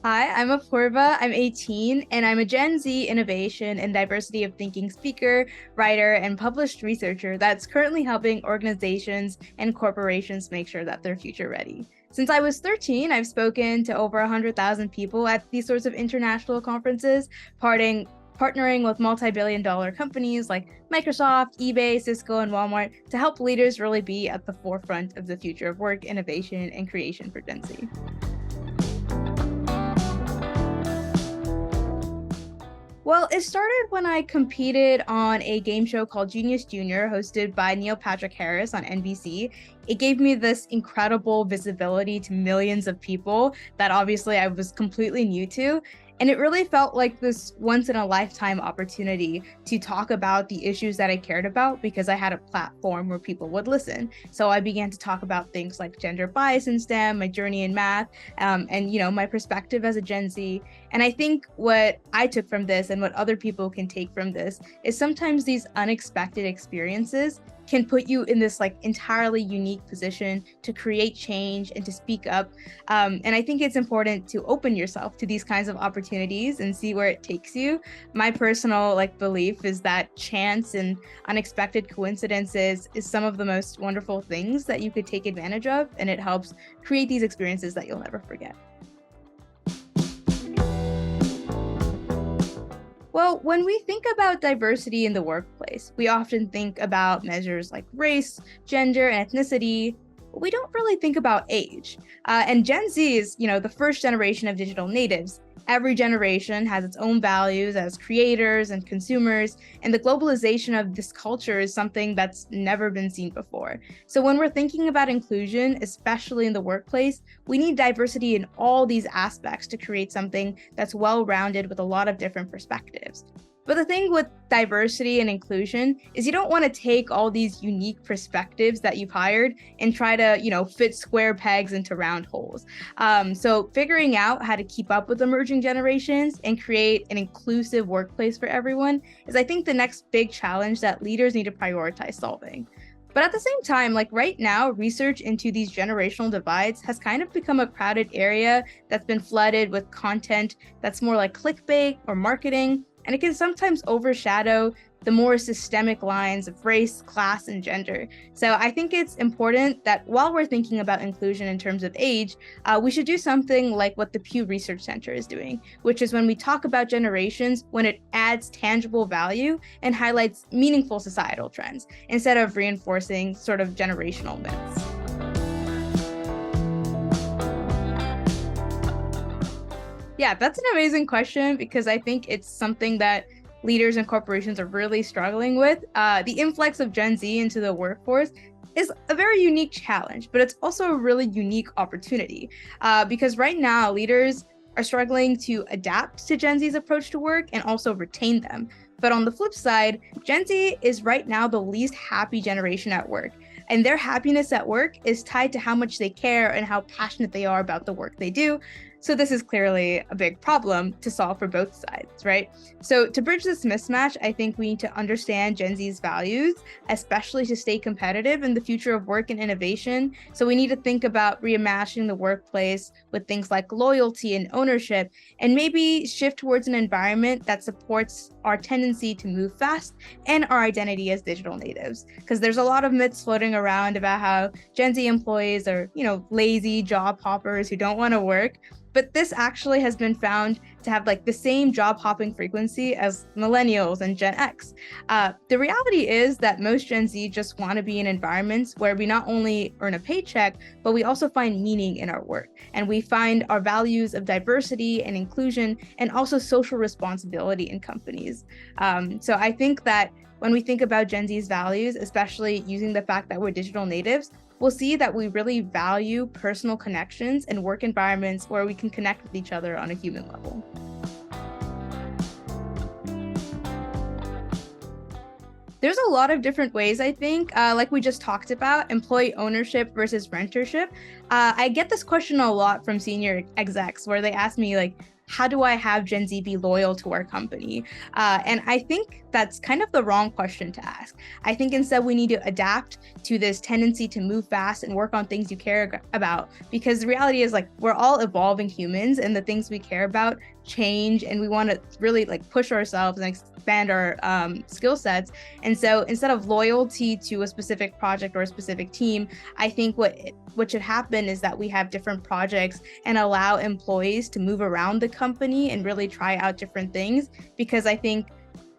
Hi, I'm Apoorva. I'm 18, and I'm a Gen Z innovation and diversity of thinking speaker, writer, and published researcher that's currently helping organizations and corporations make sure that they're future ready. Since I was 13, I've spoken to over 100,000 people at these sorts of international conferences, partnering with multi-billion-dollar companies like Microsoft, eBay, Cisco, and Walmart to help leaders really be at the forefront of the future of work, innovation, and creation for Gen Z. Well, it started when I competed on a game show called Genius Junior, hosted by Neil Patrick Harris on NBC. It gave me this incredible visibility to millions of people that obviously I was completely new to. And it really felt like this once in a lifetime opportunity to talk about the issues that I cared about because I had a platform where people would listen. So I began to talk about things like gender bias in STEM, my journey in math, and my perspective as a Gen Z. And I think what I took from this and what other people can take from this is sometimes these unexpected experiences can put you in this like entirely unique position to create change and to speak up. And I think it's important to open yourself to these kinds of opportunities and see where it takes you. My personal belief is that chance and unexpected coincidences is some of the most wonderful things that you could take advantage of, and it helps create these experiences that you'll never forget. Well, when we think about diversity in the workplace, we often think about measures like race, gender, and ethnicity, but we don't really think about age. And Gen Z is, the first generation of digital natives. Every generation has its own values as creators and consumers, and the globalization of this culture is something that's never been seen before. So when we're thinking about inclusion, especially in the workplace, we need diversity in all these aspects to create something that's well-rounded with a lot of different perspectives. But the thing with diversity and inclusion is you don't want to take all these unique perspectives that you've hired and try to, fit square pegs into round holes. So figuring out how to keep up with emerging generations and create an inclusive workplace for everyone is, I think, the next big challenge that leaders need to prioritize solving. But at the same time, right now, research into these generational divides has kind of become a crowded area that's been flooded with content that's more like clickbait or marketing, and it can sometimes overshadow the more systemic lines of race, class, and gender. So I think it's important that while we're thinking about inclusion in terms of age, we should do something like what the Pew Research Center is doing, which is when we talk about generations, when it adds tangible value and highlights meaningful societal trends, instead of reinforcing sort of generational myths. Yeah, that's an amazing question because I think it's something that leaders and corporations are really struggling with. The influx of Gen Z into the workforce is a very unique challenge, but it's also a really unique opportunity because right now leaders are struggling to adapt to Gen Z's approach to work and also retain them. But on the flip side, Gen Z is right now the least happy generation at work. And their happiness at work is tied to how much they care and how passionate they are about the work they do. So this is clearly a big problem to solve for both sides, right? So to bridge this mismatch, I think we need to understand Gen Z's values, especially to stay competitive in the future of work and innovation. So we need to think about reimagining the workplace with things like loyalty and ownership, and maybe shift towards an environment that supports our tendency to move fast and our identity as digital natives. Because there's a lot of myths floating around about how Gen Z employees are, lazy job hoppers who don't want to work. But this actually has been found to have the same job hopping frequency as millennials and Gen X. The reality is that most Gen Z just want to be in environments where we not only earn a paycheck, but we also find meaning in our work. And we find our values of diversity and inclusion and also social responsibility in companies. So I think that when we think about Gen Z's values, especially using the fact that we're digital natives, we'll see that we really value personal connections and work environments where we can connect with each other on a human level. There's a lot of different ways, I think, like we just talked about, employee ownership versus rentership. I get this question a lot from senior execs where they ask me how do I have Gen Z be loyal to our company? And I think that's kind of the wrong question to ask. I think instead we need to adapt to this tendency to move fast and work on things you care about, because the reality is like we're all evolving humans and the things we care about change, and we want to really like push ourselves and expand our skill sets. And so instead of loyalty to a specific project or a specific team, I think what should happen is that we have different projects and allow employees to move around the company and really try out different things, because I think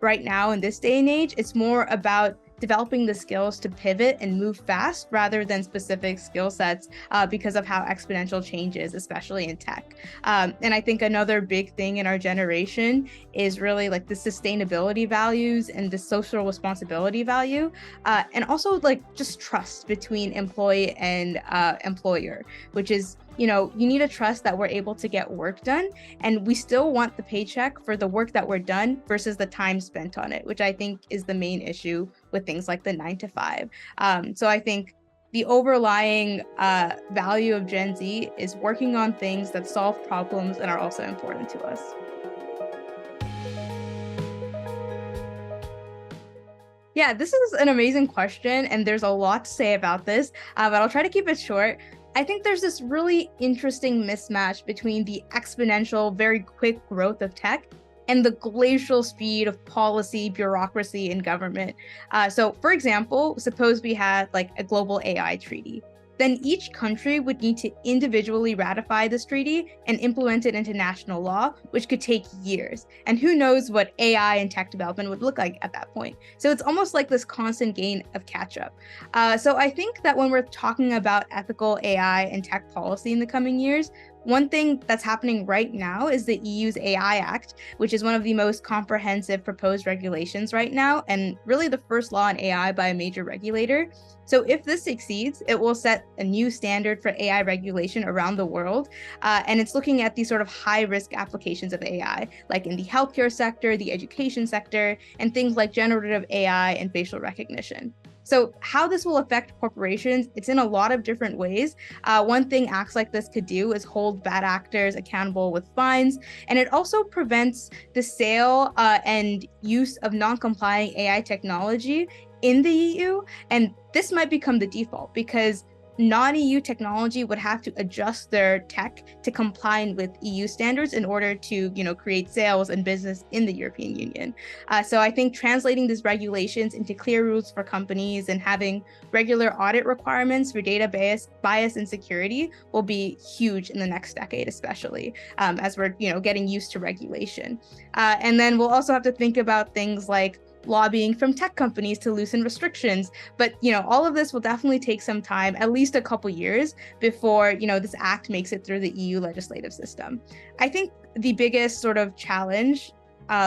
right now in this day and age, it's more about developing the skills to pivot and move fast rather than specific skill sets because of how exponential change is, especially in tech. And I think another big thing in our generation is really like the sustainability values and the social responsibility value, and also like just trust between employee and employer, which is, you need to trust that we're able to get work done, and we still want the paycheck for the work that we're done versus the time spent on it, which I think is the main issue with things like the 9 to 5. So I think the overlying value of Gen Z is working on things that solve problems and are also important to us. Yeah, this is an amazing question, and there's a lot to say about this, but I'll try to keep it short. I think there's this really interesting mismatch between the exponential, very quick growth of tech and the glacial speed of policy, bureaucracy, and government. So, for example, suppose we had like a global AI treaty. Then each country would need to individually ratify this treaty and implement it into national law, which could take years. And who knows what AI and tech development would look like at that point. So it's almost like this constant gain of catch up. So I think that when we're talking about ethical AI and tech policy in the coming years, one thing that's happening right now is the EU's AI Act, which is one of the most comprehensive proposed regulations right now, and really the first law on AI by a major regulator. So if this succeeds, it will set a new standard for AI regulation around the world. And it's looking at these sort of high-risk applications of AI, like in the healthcare sector, the education sector, and things like generative AI and facial recognition. So how this will affect corporations, it's in a lot of different ways. One thing acts like this could do is hold bad actors accountable with fines, and it also prevents the sale and use of non-compliant AI technology in the EU. And this might become the default because non-EU technology would have to adjust their tech to comply with EU standards in order to, create sales and business in the European Union. So I think translating these regulations into clear rules for companies and having regular audit requirements for data bias and security will be huge in the next decade, especially as we're, getting used to regulation. And then we'll also have to think about things like lobbying from tech companies to loosen restrictions. But, all of this will definitely take some time, at least a couple years before, this act makes it through the EU legislative system. I think the biggest sort of challenge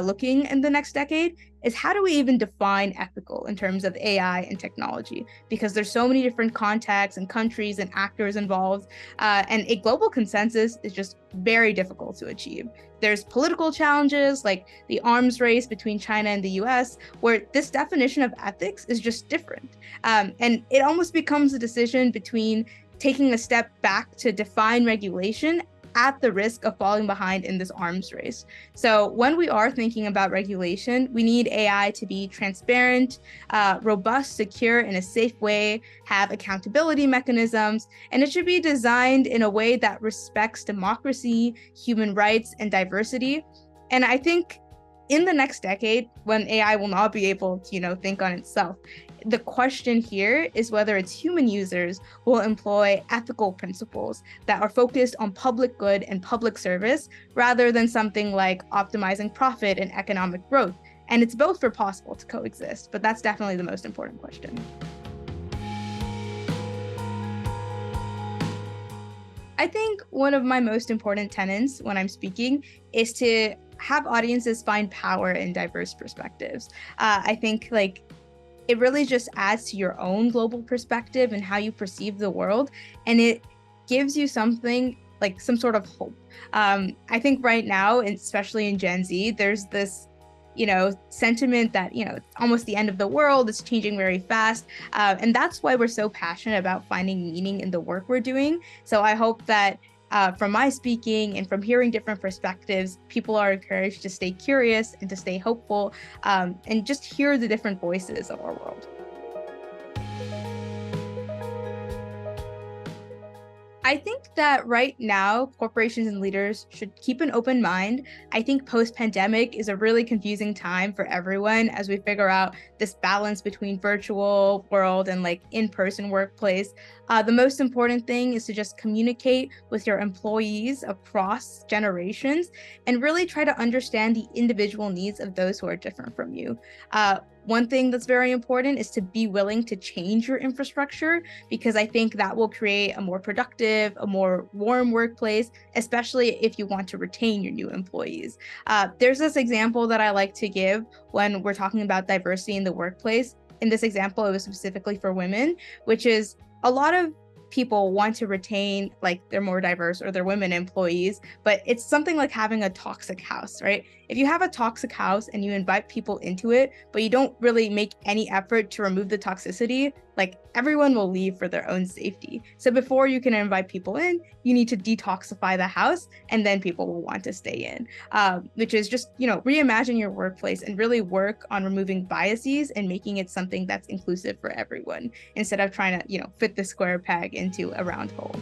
looking in the next decade is how do we even define ethical in terms of AI and technology? Because there's so many different contexts and countries and actors involved, and a global consensus is just very difficult to achieve. There's political challenges like the arms race between China and the US, where this definition of ethics is just different. And it almost becomes a decision between taking a step back to define regulation at the risk of falling behind in this arms race. So when we are thinking about regulation, we need AI to be transparent, robust, secure in a safe way, have accountability mechanisms, and it should be designed in a way that respects democracy, human rights, and diversity. And I think in the next decade, when AI will not be able to, think on itself, the question here is whether its human users will employ ethical principles that are focused on public good and public service rather than something like optimizing profit and economic growth. And it's both for possible to coexist, but that's definitely the most important question. I think one of my most important tenets when I'm speaking is to have audiences find power in diverse perspectives. I think it really just adds to your own global perspective and how you perceive the world. And it gives you something like some sort of hope. I think right now, especially in Gen Z, there's this, sentiment that, it's almost the end of the world, it's changing very fast. And that's why we're so passionate about finding meaning in the work we're doing. So I hope that from my speaking and from hearing different perspectives, people are encouraged to stay curious and to stay hopeful, and just hear the different voices of our world. I think that right now, corporations and leaders should keep an open mind. I think post-pandemic is a really confusing time for everyone as we figure out this balance between virtual world and like in-person workplace. The most important thing is to just communicate with your employees across generations and really try to understand the individual needs of those who are different from you. One thing that's very important is to be willing to change your infrastructure, because I think that will create a more productive, a more warm workplace, especially if you want to retain your new employees. There's this example that I like to give when we're talking about diversity in the workplace. In this example, it was specifically for women, which is a lot of people want to retain like their more diverse or their women employees, but it's something like having a toxic house, right? If you have a toxic house and you invite people into it, but you don't really make any effort to remove the toxicity, like everyone will leave for their own safety. So before you can invite people in, you need to detoxify the house, and then people will want to stay in, which is just, reimagine your workplace and really work on removing biases and making it something that's inclusive for everyone instead of trying to, fit the square peg into a round hole.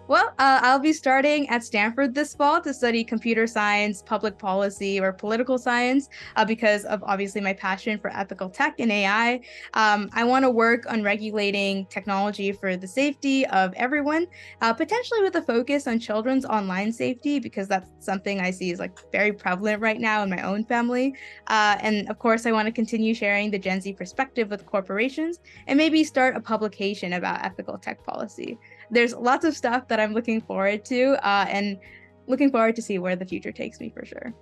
Well, I'll be starting at Stanford this fall to study computer science, public policy, or political science because of obviously my passion for ethical tech and AI. I want to work on regulating technology for the safety of everyone, potentially with a focus on children's online safety, because that's something I see is like very prevalent right now in my own family. And of course, I want to continue sharing the Gen Z perspective with corporations and maybe start a publication about ethical tech policy. There's lots of stuff that I'm looking forward to, and looking forward to see where the future takes me for sure.